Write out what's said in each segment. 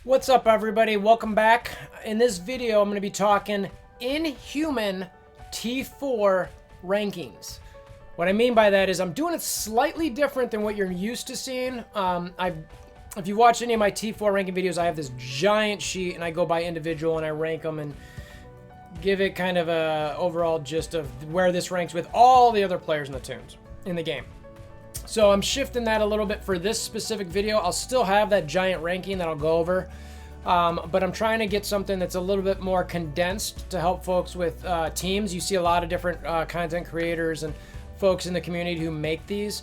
What's up, everybody? Welcome back. In this video, I'm going to be talking Inhuman T4 rankings. What I mean by that is I'm doing it slightly different than what you're used to seeing. If you watch any of my T4 ranking videos, I have this giant sheet and I go by individual and I rank them and give it kind of a overall gist of where this ranks with all the other players in the tunes in the game. So I'm shifting that a little bit for this specific video. I'll still have that giant ranking that I'll go over, but I'm trying to get something that's a little bit more condensed to help folks with teams. You see a lot of different content creators and folks in the community who make these.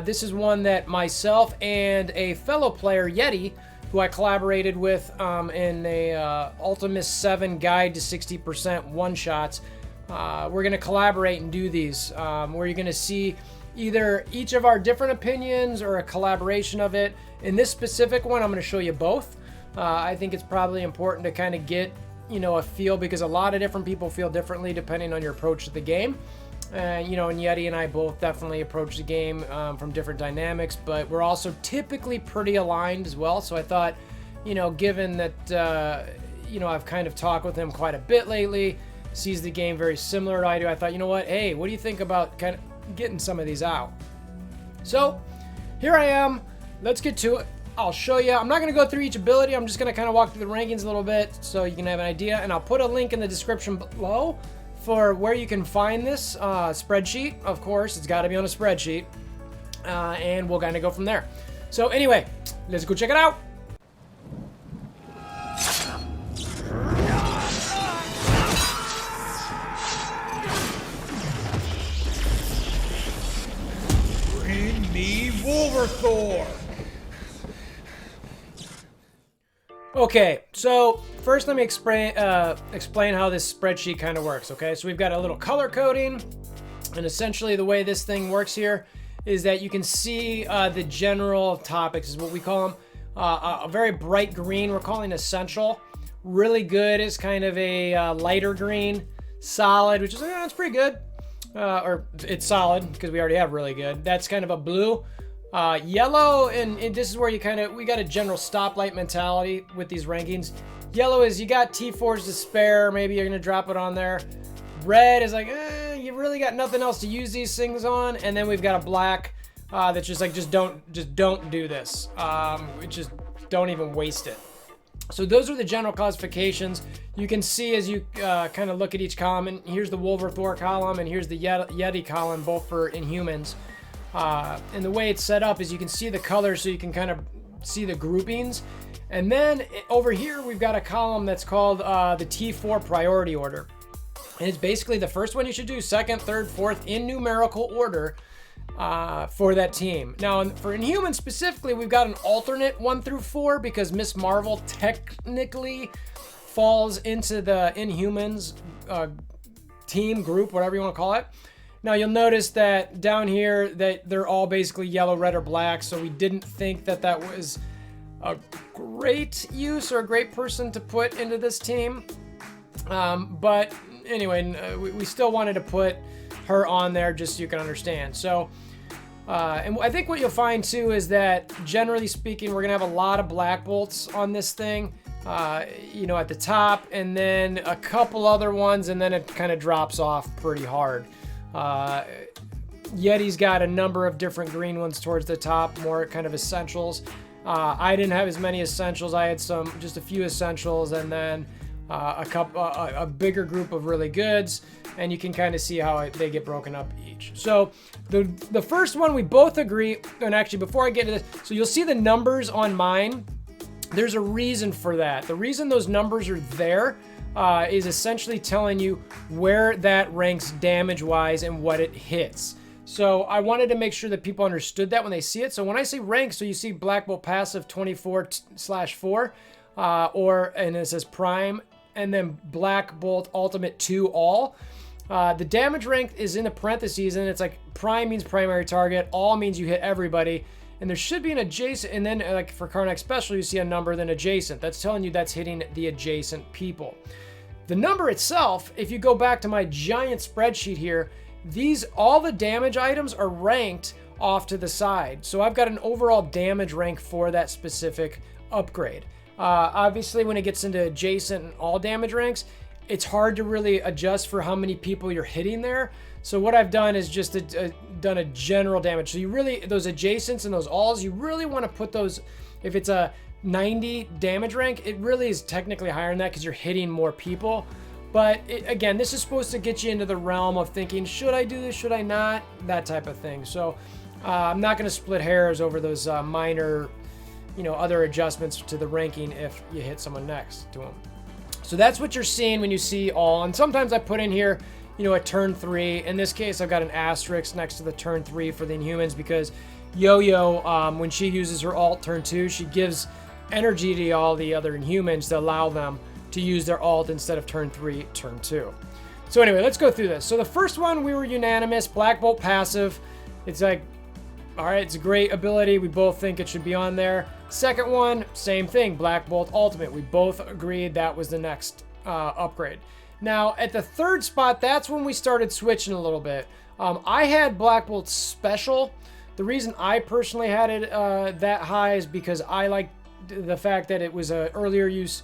This is one that myself and a fellow player, Yeti, who I collaborated with in a Ultimus 7 Guide to 60% one-shots. We're going to collaborate and do these, where you're going to see either each of our different opinions or a collaboration of it. In this specific one, I'm going to show you both. I think it's probably important to kind of get, a feel, because a lot of different people feel differently depending on your approach to the game. And Yeti and I both definitely approach the game from different dynamics, but we're also typically pretty aligned as well. So I thought, given that, I've kind of talked with him quite a bit lately, sees the game very similar to I do, I thought, you know what, hey, what do you think about kind of getting some of these out? So here I am. Let's get to it. I'll show you. I'm not going to go through each ability. I'm just going to kind of walk through the rankings a little bit so you can have an idea, and I'll put a link in the description below for where you can find this spreadsheet. Of course, it's got to be on a spreadsheet, and we'll kind of go from there. So anyway, let's go check it out. Bring me WolverThor! Okay, so first let me explain how this spreadsheet kind of works, okay? So we've got a little color coding, and essentially the way this thing works here is that you can see the general topics, is what we call them. A very bright green, we're calling essential. Really good is kind of a lighter green. Solid, which is, it's pretty good. Or it's solid, because we already have really good. That's kind of a blue. Yellow, and this is where we got a general stoplight mentality with these rankings. Yellow is you got T4s to spare, maybe you're gonna drop it on there. Red is like, you really got nothing else to use these things on. And then we've got a black that's just like, just don't do this. Just don't even waste it. So those are the general classifications. You can see as you kind of look at each column, and here's the WolverThor column, and here's the Yeti column, both for Inhumans. And the way it's set up is you can see the colors, so you can kind of see the groupings. And then over here, we've got a column that's called the T4 priority order. And it's basically the first one you should do, second, third, fourth, in numerical order for that team. Now, for Inhuman specifically, we've got an alternate 1 through 4 because Miss Marvel technically falls into the Inhumans team, group, whatever you want to call it. Now, you'll notice that down here that they're all basically yellow, red, or black, so we didn't think that that was a great use or a great person to put into this team. But anyway, we still wanted to put her on there just so you can understand. So, and I think what you'll find too is that generally speaking, we're gonna have a lot of black bolts on this thing, at the top, and then a couple other ones, and then it kind of drops off pretty hard. Yeti's got a number of different green ones towards the top, more kind of essentials. I didn't have as many essentials. I had just a few essentials, and then a bigger group of really goods, and you can kind of see how they get broken up each. So the first one we both agree, and actually before I get to this, so you'll see the numbers on mine. There's a reason for that. The reason those numbers are there is essentially telling you where that ranks damage-wise and what it hits. So I wanted to make sure that people understood that when they see it. So when I say rank, so you see Black Bolt passive 24/4, and it says prime, and then Black Bolt ultimate 2 all. The damage rank is in the parentheses, and it's like prime means primary target, all means you hit everybody. And there should be an adjacent, and then like for Karnak Special, you see a number, then adjacent. That's telling you that's hitting the adjacent people. The number itself, if you go back to my giant spreadsheet here, all the damage items are ranked off to the side. So I've got an overall damage rank for that specific upgrade. Obviously, when it gets into adjacent and all damage ranks, it's hard to really adjust for how many people you're hitting there. So what I've done is just done a general damage. So you really, those adjacents and those alls, you really want to put those, if it's a 90 damage rank, it really is technically higher than that because you're hitting more people. But again, this is supposed to get you into the realm of thinking, should I do this, should I not? That type of thing. So I'm not going to split hairs over those minor, other adjustments to the ranking if you hit someone next to them. So that's what you're seeing when you see all. And sometimes I put in here, a turn 3. In this case, I've got an asterisk next to the turn 3 for the Inhumans because Yo-Yo, when she uses her alt turn 2, she gives energy to all the other Inhumans to allow them to use their alt instead of turn 3, turn 2. So anyway, let's go through this. So the first one, we were unanimous. Black Bolt passive. It's like, all right, it's a great ability. We both think it should be on there. Second one, same thing. Black Bolt ultimate. We both agreed that was the next upgrade. Now, at the third spot, that's when we started switching a little bit. I had Black Bolt special. The reason I personally had it that high is because I like the fact that it was an earlier use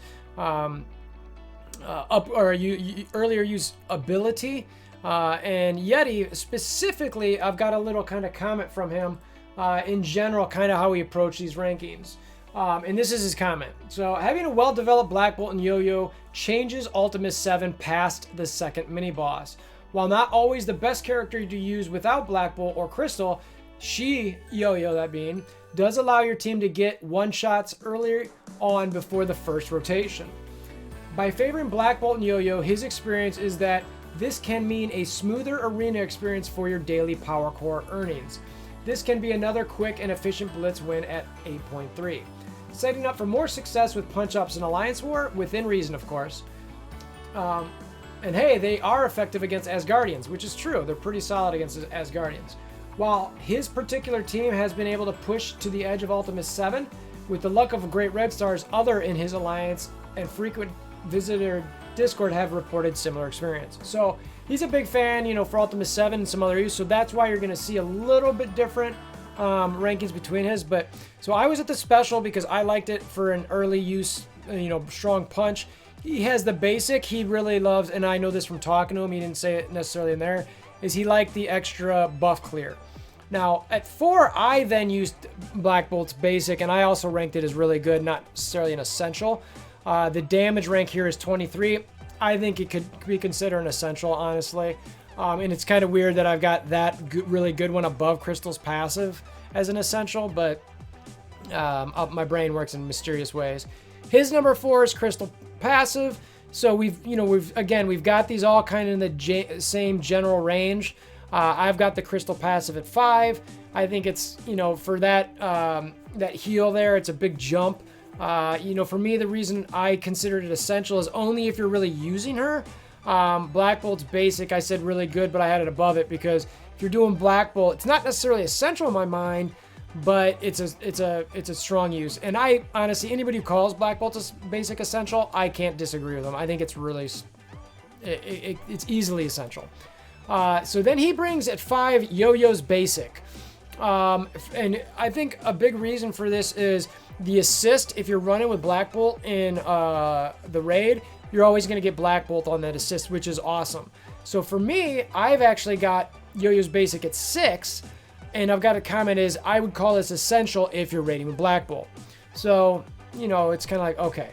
earlier use ability. And Yeti specifically, I've got a little kind of comment from him in general, kind of how he approached these rankings. And this is his comment. So, having a well-developed Black Bolt and Yo-Yo changes Ultimus 7 past the second mini-boss. While not always the best character to use without Black Bolt or Crystal, she, Yo-Yo that being, does allow your team to get one-shots earlier on before the first rotation. By favoring Black Bolt and Yo-Yo, his experience is that this can mean a smoother arena experience for your daily Power Core earnings. This can be another quick and efficient Blitz win at 8.3. Setting up for more success with punch-ups in Alliance War, within reason, of course. And hey, they are effective against Asgardians, which is true. They're pretty solid against Asgardians. While his particular team has been able to push to the edge of Ultimus 7, with the luck of great Red Stars, other in his alliance and frequent visitor Discord have reported similar experience. So he's a big fan, for Ultimus 7 and some other use. So that's why you're going to see a little bit different rankings between his. But so I was at the special because I liked it for an early use, strong punch. He has the basic he really loves, and I know this from talking to him. He didn't say it necessarily in there. Is he liked the extra buff clear. Now at 4, I then used Black Bolt's basic, and I also ranked it as really good, not necessarily an essential. The damage rank here is 23. I think it could be considered an essential, honestly. And it's kind of weird that I've got that really good one above Crystal's passive as an essential, but my brain works in mysterious ways. His number 4 is Crystal passive. So we've got these all kind of in the same general range. I've got the Crystal passive at 5. I think it's, for that heal there, it's a big jump. For me, the reason I considered it essential is only if you're really using her. Black Bolt's basic, I said really good, but I had it above it because if you're doing Black Bolt, it's not necessarily essential in my mind, but it's a strong use. And I honestly, anybody who calls Black Bolt a basic essential, I can't disagree with them. I think it's really, it's easily essential. So then he brings at 5 Yo-Yo's basic. And I think a big reason for this is the assist. If you're running with Black Bolt in the raid, you're always going to get Black Bolt on that assist, which is awesome. So for me, I've actually got Yo-Yo's basic at 6, and I've got a comment is I would call this essential if you're raiding with Black Bolt. So, it's kind of like, okay.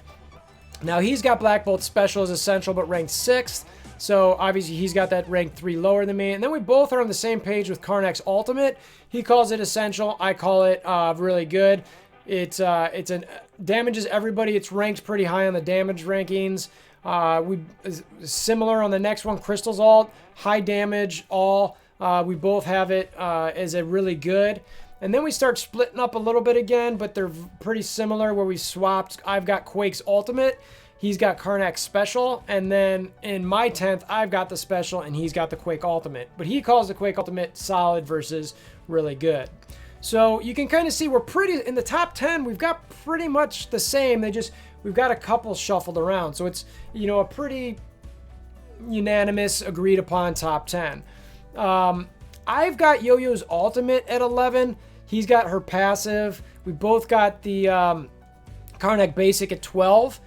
Now he's got Black Bolt special as essential, but ranked 6th. So obviously he's got that rank 3 lower than me. And then we both are on the same page with Karnak's ultimate. He calls it essential. I call it really good. It's damages everybody. It's ranked pretty high on the damage rankings. Similar on the next one, Crystal's alt, high damage all. We both have it as a really good. And then we start splitting up a little bit again, but they're pretty similar where we swapped. I've got Quake's ultimate. He's got Karnak's special. And then in my 10th, I've got the special and he's got the Quake ultimate. But he calls the Quake ultimate solid versus really good. So you can kind of see we're pretty, in the top 10, we've got pretty much the same. We've got a couple shuffled around. So it's, a pretty unanimous, agreed upon top 10. I've got Yo-Yo's ultimate at 11. He's got her passive. We both got the Karnak Basic at 12.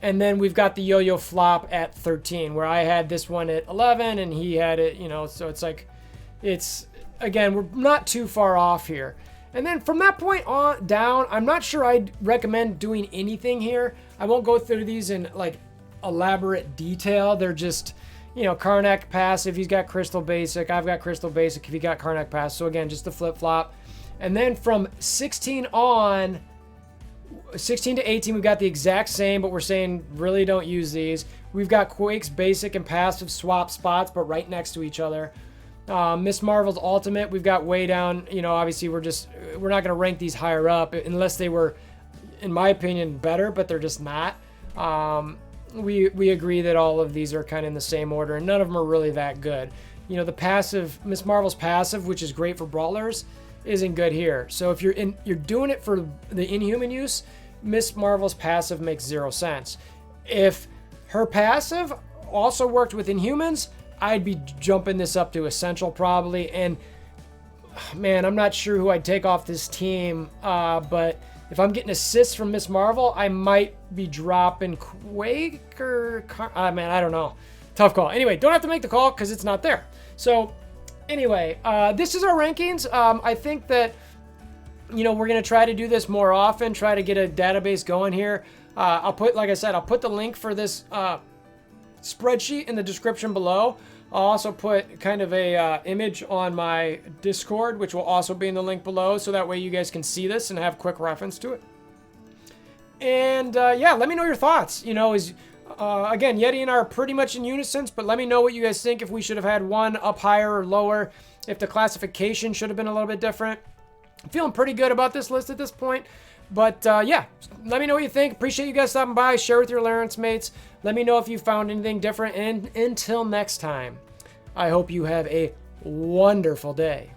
And then we've got the Yo-Yo Flop at 13, where I had this one at 11 and he had it, you know, so it's like, again, we're not too far off here. And then from that point on down, I'm not sure I'd recommend doing anything here. I won't go through these in like elaborate detail. They're just, you know, Karnak passive. He's got Crystal Basic. I've got Crystal Basic if he got Karnak passive. So again, just the flip-flop. And then from 16 on, 16 to 18, we've got the exact same, but we're saying really don't use these. We've got Quake's Basic and Passive swap spots, but right next to each other. Miss Marvel's Ultimate, we've got way down. You know, obviously we're not going to rank these higher up unless they were, in my opinion, better, but they're just not. We agree that all of these are kind of in the same order, and none of them are really that good. You know, the passive, Miss Marvel's passive, which is great for brawlers, isn't good here. So if you're doing it for the Inhuman use, Miss Marvel's passive makes 0 sense. If her passive also worked with Inhumans, I'd be jumping this up to Essential probably. And man, I'm not sure who I'd take off this team, but if I'm getting assists from Miss Marvel, I might be dropping Quake or man, I don't know. Tough call. Anyway, don't have to make the call because it's not there. So anyway, this is our rankings. I think that, you know, we're going to try to do this more often, try to get a database going here. Like I said, I'll put the link for this spreadsheet in the description below. I'll also put kind of a image on my Discord, which will also be in the link below, so that way you guys can see this and have quick reference to it. And yeah, let me know your thoughts. You know, again, Yeti and I are pretty much in unison, but let me know what you guys think, if we should have had one up higher or lower, if the classification should have been a little bit different. I'm feeling pretty good about this list at this point. But yeah, let me know what you think. Appreciate you guys stopping by. Share with your Lawrence mates. Let me know if you found anything different. And until next time, I hope you have a wonderful day.